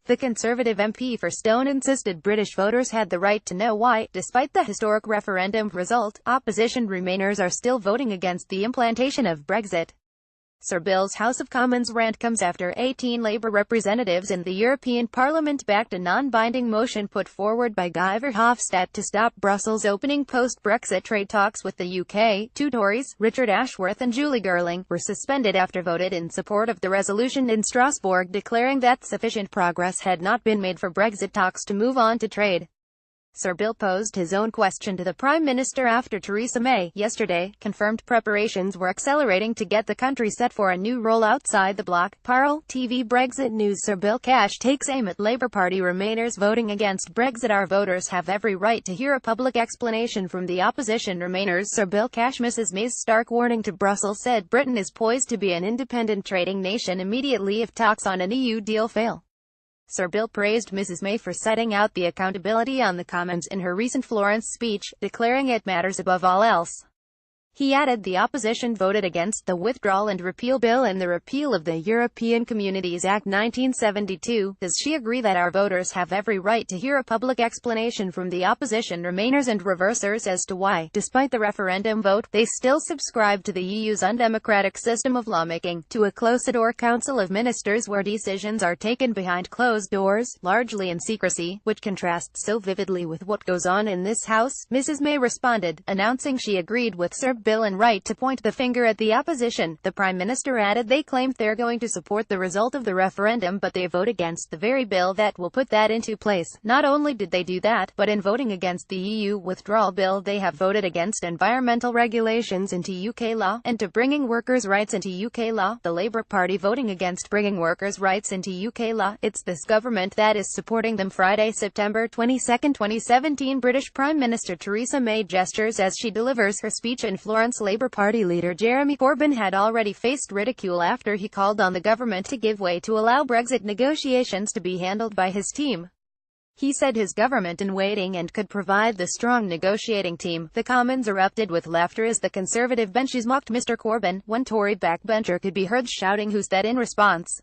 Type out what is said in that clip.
The Conservative MP for Stone insisted British voters had the right to know why, despite the historic referendum result, opposition Remainers are still voting against the implementation of Brexit. Sir Bill's House of Commons rant comes after 18 Labour representatives in the European Parliament backed a non-binding motion put forward by Guy Verhofstadt to stop Brussels opening post-Brexit trade talks with the UK. Two Tories, Richard Ashworth and Julie Girling, were suspended after voted in support of the resolution in Strasbourg declaring that sufficient progress had not been made for Brexit talks to move on to trade. Sir Bill posed his own question to the Prime Minister after Theresa May, yesterday, confirmed preparations were accelerating to get the country set for a new role outside the bloc. Parle TV Brexit News. Sir Bill Cash takes aim at Labour Party Remainers voting against Brexit. Our voters have every right to hear a public explanation from the opposition Remainers. Sir Bill Cash. Mrs May's stark warning to Brussels said Britain is poised to be an independent trading nation immediately if talks on an EU deal fail. Sir Bill praised Mrs May for setting out the accountability on the Commons in her recent Florence speech, declaring it matters above all else. He added the opposition voted against the Withdrawal and Repeal Bill and the repeal of the European Communities Act 1972. Does she agree that our voters have every right to hear a public explanation from the opposition Remainers and Reversers as to why, despite the referendum vote, they still subscribe to the EU's undemocratic system of lawmaking, to a closed-door Council of Ministers where decisions are taken behind closed doors, largely in secrecy, which contrasts so vividly with what goes on in this House? Mrs May responded, announcing she agreed with Sir Bill and right to point the finger at the opposition. The Prime Minister added they claimed they're going to support the result of the referendum but they vote against the very bill that will put that into place. Not only did they do that, but in voting against the EU withdrawal bill they have voted against environmental regulations into UK law, and to bringing workers' rights into UK law. The Labour Party voting against bringing workers' rights into UK law. It's this government that is supporting them. Friday, September 22, 2017. British Prime Minister Theresa May gestures as she delivers her speech in Florence. Labour Party leader Jeremy Corbyn had already faced ridicule after he called on the government to give way to allow Brexit negotiations to be handled by his team. He said his government in waiting and could provide the strong negotiating team. The Commons erupted with laughter as the Conservative benches mocked Mr Corbyn. One Tory backbencher could be heard shouting "Who's that?" in response.